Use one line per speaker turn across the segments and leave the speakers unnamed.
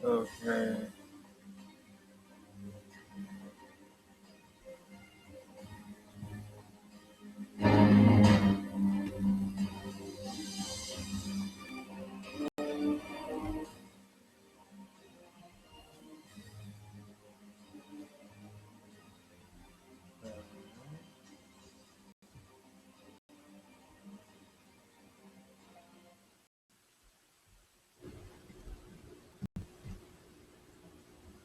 Okay.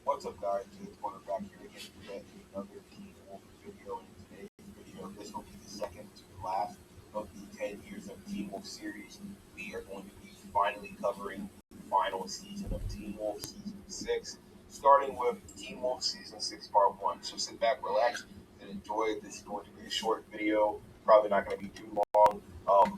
What's up, guys? It's quarterback here again to get another Team Wolf video. In today's video, this will be the second to last of the 10 years of Team Wolf series. We are going to be finally covering the final season of Team Wolf Season 6, starting with Team Wolf Season 6 Part 1. So sit back, relax, and enjoy. This is going to be a short video, probably not going to be too long.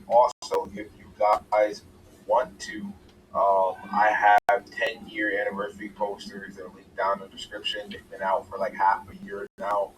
Also, if you guys want to, I have 10-year anniversary posters that are linked down in the description. They've been out for like half a year now.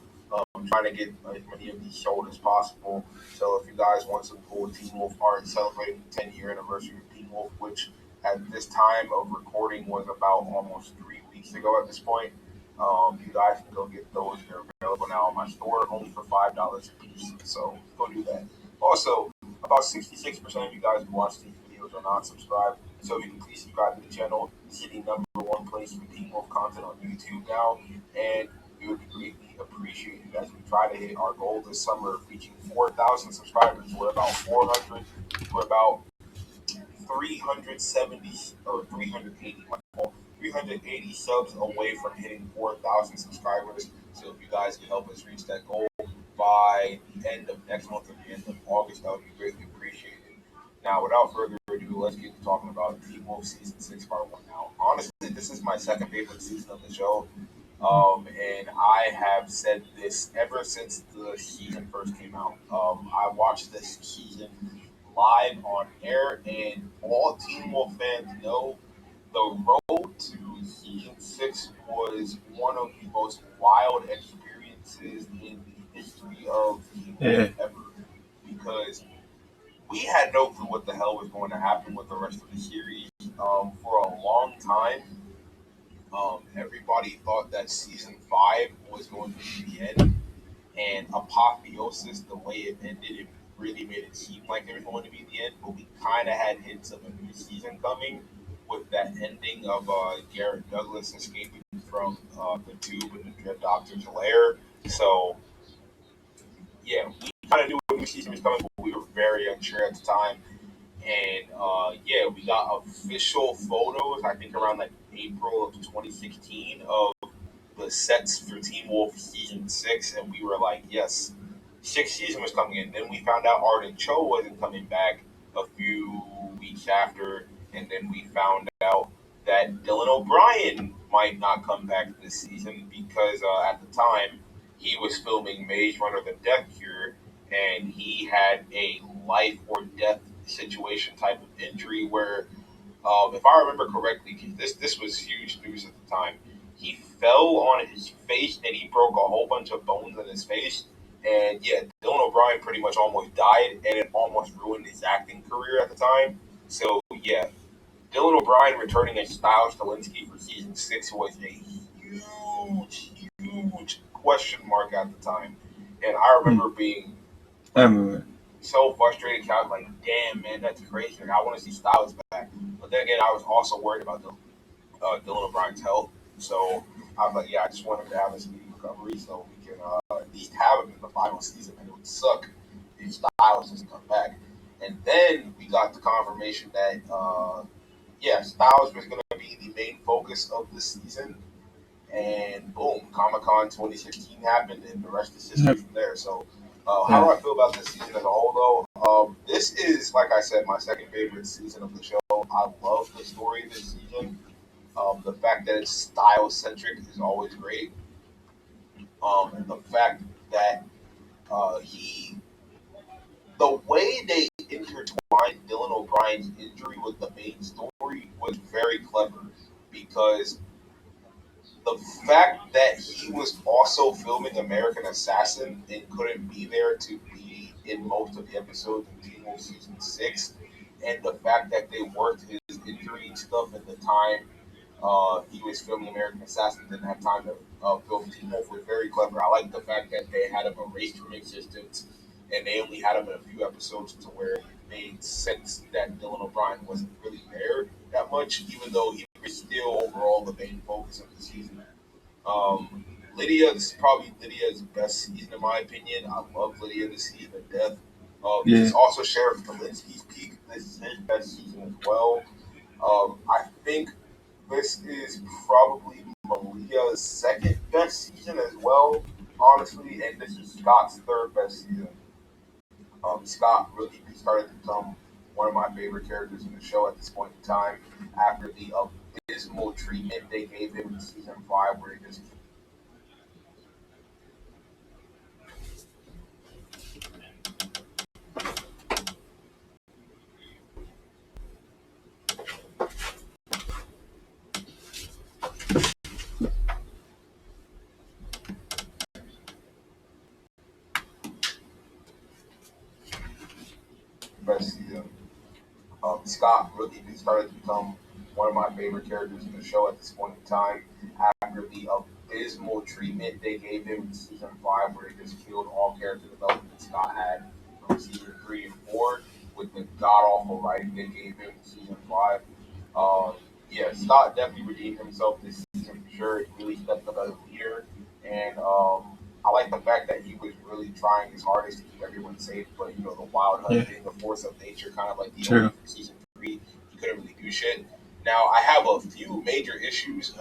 I'm trying to get as many of these sold as possible. So if you guys want some cool Teen Wolf art celebrating the 10-year anniversary of Teen Wolf, which at this time of recording was about almost 3 weeks ago at this point, you guys can go get those. They're available now on my store, only for $5 a piece. So go do that. Also, about 66% of you guys who watch these videos are not subscribed. So if you can please subscribe to the channel. It's the #1 place for Teen Wolf content on YouTube now, and it would be greatly appreciated as we try to hit our goal this summer of reaching 4,000 subscribers. We're about 400. We're about 370 or 380. 380 subs away from hitting 4,000 subscribers. So if you guys can help us reach that goal by the end of next month or the end of August, that would be greatly appreciated. Now, without further ado, let's get to talking about Teen Wolf Season 6 Part 1 now. Honestly, this is my second favorite season of the show. And I have said this ever since the season first came out. I watched this season live on air, and all Teen Wolf fans know the road to season 6 was one of the most wild experiences in the history of Teen Wolf
Yeah.
ever. Because we had no clue what the hell was going to happen with the rest of the series. For a long time, everybody thought that season 5 was going to be the end, and Apotheosis, the way it ended, it really made it seem like it was going to be the end. But we kind of had hints of a new season coming with that ending of Garrett Douglas escaping from the tube in the Dread Doctor's lair. So yeah, we kind of knew a new season was coming, but we were very unsure at the time. And yeah, we got official photos, I think around like April of 2016, of the sets for Teen Wolf Season 6. And we were like, yes, sixth season was coming in. Then we found out Arden Cho wasn't coming back a few weeks after. And then we found out that Dylan O'Brien might not come back this season because at the time he was filming Maze Runner the Death Cure, and he had a life or death situation type of injury where, if I remember correctly, 'cause this was huge news at the time. He fell on his face and he broke a whole bunch of bones in his face. And yeah, Dylan O'Brien pretty much almost died, and it almost ruined his acting career at the time. So yeah, Dylan O'Brien returning as Styles Stalinsky for season 6 was a huge question mark at the time. And I
Hmm.
remember being
Um.
so frustrated. 'Cause I was like, "Damn, man, that's crazy. Like, I want to see Styles back." But then again, I was also worried about Dylan O'Brien's health. So I was like, "Yeah, I just want him to have a speedy recovery so we can at least have him in the final season." And it would suck if Styles doesn't come back. And then we got the confirmation that yeah, Styles was going to be the main focus of the season. And boom, Comic Con 2016 happened, and the rest is history
Yep.
from there. So, how
Yeah.
do I feel about this season as a whole, though? This is, like I said, my second favorite season of the show. I love the story this season. The fact that it's style centric is always great. And the fact that he, the way they intertwined Dylan O'Brien's injury with the main story was very clever because the fact that he was also filming American Assassin and couldn't be there to be in most of the episodes of Teen Wolf season 6, and the fact that they worked his injury stuff at the time He was filming American Assassin, didn't have time to film Teen Wolf. Was very clever. I like the fact that they had him erased from existence, and they only had him in a few episodes to where it made sense that Dylan O'Brien wasn't really there that much, even though he was still overall the main focus of the season. Um, Lydia, this is probably Lydia's best season in my opinion. I love Lydia this season to death. This
yeah,
is also Sheriff Kalinsky's peak. This is his best season as well. I think this is probably Malia's second best season as well, honestly, and this is Scott's third best season. Scott really started to become one of my favorite characters in the show at this point in time after the abysmal treatment they gave him in season five, where he just best season. Scott really started to become one of my favorite characters in the show at this point in time after the abysmal treatment they gave him in season five, where he just killed all character development Scott had from season three and four with the god awful writing they gave him in season five. Um, yeah, Scott definitely redeemed himself this season for sure. He really stepped up as a leader, and I like the fact that he was really trying his hardest to keep everyone safe. But the Wild
yeah,
Hunt being the force of nature, kind of like the OE
true.
from season three, he couldn't really do shit. Now I have a few major issues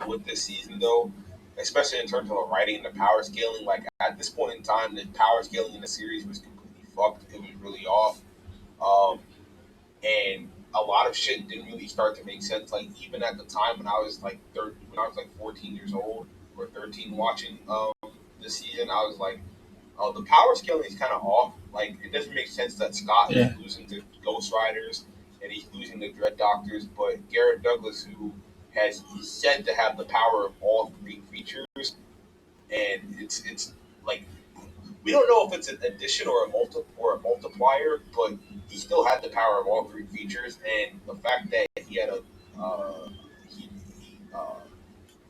with this season though, especially in terms of the writing and the power scaling. Like at this point in time, the power scaling in the series was completely fucked. It was really off. Um, and a lot of shit didn't really start to make sense. Like even at the time when I was like when I was like 14 years old or 13 watching this season, I was like, oh, the power scaling is kind of off. Like it doesn't make sense that Scott is
Yeah,
losing to Ghost Riders and he's losing to Dread Doctors, but Garrett Douglas, who he's said to have the power of all three creatures, and it's like we don't know if it's an addition or a multiplier, but he still had the power of all three features. And the fact that he had he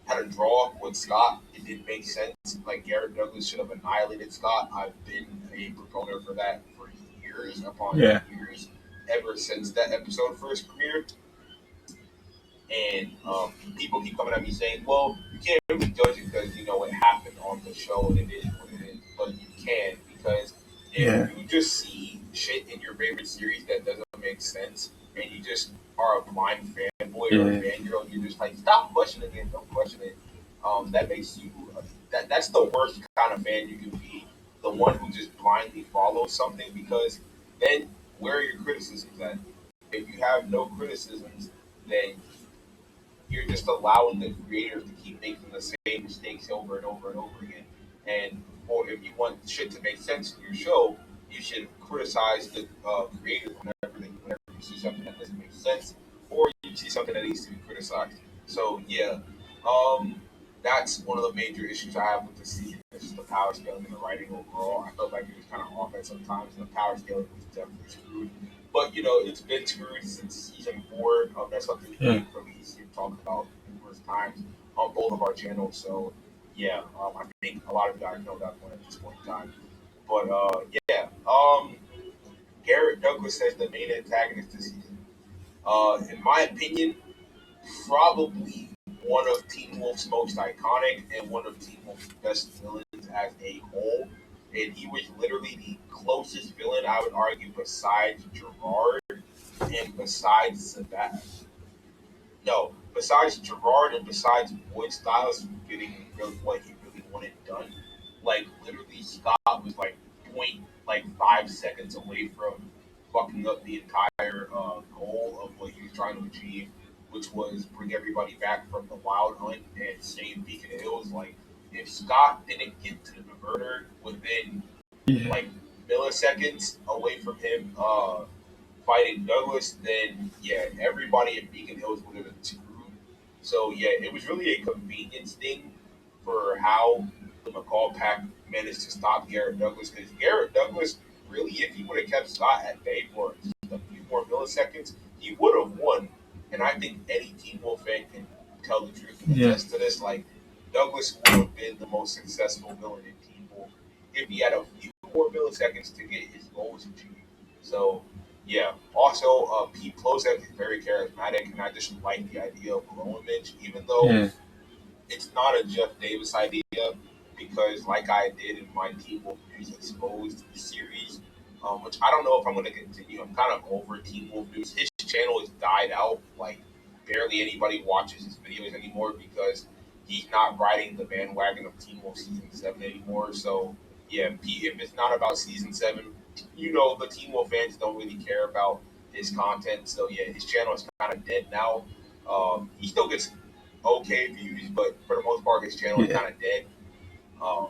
had a draw with Scott, it didn't make sense. Like Garrett Douglas should have annihilated Scott. I've been a proponent for that for years upon
yeah,
years, ever since that episode first premiered. And people keep coming at me saying, "Well, you can't really judge it because it happened on the show and it is what it is." But you can because if
yeah,
you just see shit in your favorite series that doesn't make sense, and you just are a blind fanboy or a
yeah,
fangirl, and you're just like, "Stop questioning it, don't question it." That makes you that's the worst kind of fan you can be. The one who just blindly follows something because then where are your criticisms at? If you have no criticisms, then you're just allowing the creators to keep making the same mistakes over and over and over again. And or if you want shit to make sense in your show, you should criticize the creators whenever you see something that doesn't make sense, or you see something that needs to be criticized. So yeah, um, that's one of the major issues I have with the season. It's just the power scaling and the writing overall. I felt like it was kind of off at some times, and the power scaling was definitely screwed. But it's been screwed since season four. That's something
yeah,
we've released and talked about numerous times on both of our channels. So yeah, I think a lot of you guys know that one at this point in time. But yeah, Garrett Douglas as the main antagonist this season. In my opinion, probably one of Teen Wolf's most iconic and one of Teen Wolf's best villains as a whole. And he was literally the closest villain, I would argue, besides Gerard and besides Sebastian. No, besides Gerard and besides Boyd Styles getting really what he really wanted done. Like literally, Scott was like point like 5 seconds away from fucking up the entire goal of what he was trying to achieve, which was bring everybody back from the Wild Hunt and save Beacon Hills. Like if Scott didn't get to the murder within
yeah,
like milliseconds away from him fighting Douglas, then yeah, everybody in Beacon Hills would have been screwed. So yeah, it was really a convenience thing for how the McCall pack managed to stop Garrett Douglas because Garrett Douglas really, if he would have kept Scott at bay for just a few more milliseconds, he would have won. And I think any Teen Wolf fan can tell the truth and
Yeah.
attest to this. Like Douglas would have been the most successful villain in Teen Wolf if he had a few more milliseconds to get his goals achieved. So yeah. Also, Pete Klozek is very charismatic, and I just like the idea of Glow Image, even though
Yeah.
it's not a Jeff Davis idea because, like I did in my Teen Wolf News Exposed series, which I don't know if I'm going to continue. I'm kind of over Teen Wolf News. His channel has died out. Like, barely anybody watches his videos anymore because he's not riding the bandwagon of Teen Wolf Season 7 anymore. So, yeah, if it's not about Season 7, the Teen Wolf fans don't really care about his content. So, yeah, his channel is kind of dead now. He still gets okay views, but for the most part, his channel is
Yeah.
kind of dead. Um,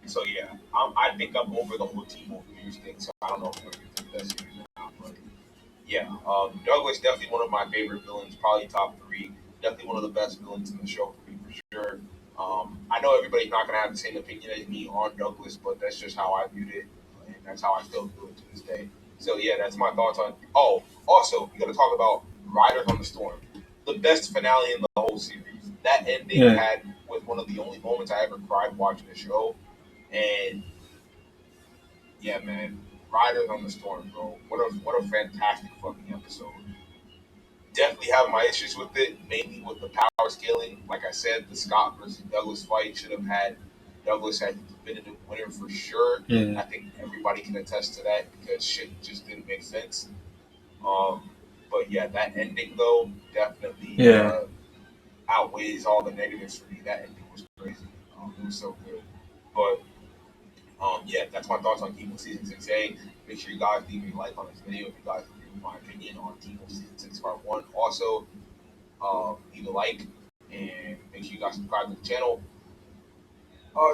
so yeah, I think I'm over the whole Team Wolf views thing. So I don't know if we're going to get to that series or not, but yeah, Douglas definitely one of my favorite villains, probably top three. Definitely one of the best villains in the show for me for sure. I know everybody's not going to have the same opinion as me on Douglas, but that's just how I viewed it, and that's how I still feel it to this day. So yeah, that's my thoughts on. Oh, also, we got to talk about Riders on the Storm, the best finale in the whole series. That ending
Yeah.
was one of the only moments I ever cried watching the show, and yeah, man, Riders on the Storm, bro. What a fantastic fucking episode. Definitely have my issues with it, mainly with the power scaling. Like I said, the Scott versus Douglas fight should have had Douglas as the definitive winner for sure.
Yeah.
I think everybody can attest to that because shit just didn't make sense. Um, but yeah, that ending though definitely
Yeah.
outweighs all the negatives for me. That ending was crazy. It was so good. But yeah, that's my thoughts on Team Wolf Season 6A. Make sure you guys leave me a like on this video if you guys agree with my opinion on Team Wolf Season 6 Part 1. Also, leave a like and make sure you guys subscribe to the channel.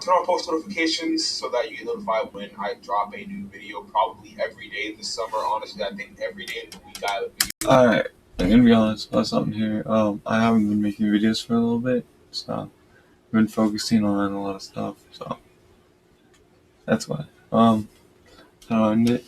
Turn on post notifications so that you get notified when I drop a new video, probably every day this summer. Honestly, I think every day of the week I have a video.
Alright. I'm gonna be honest about something here. I haven't been making videos for a little bit, so I've been focusing on a lot of stuff. So that's why. How do I end it?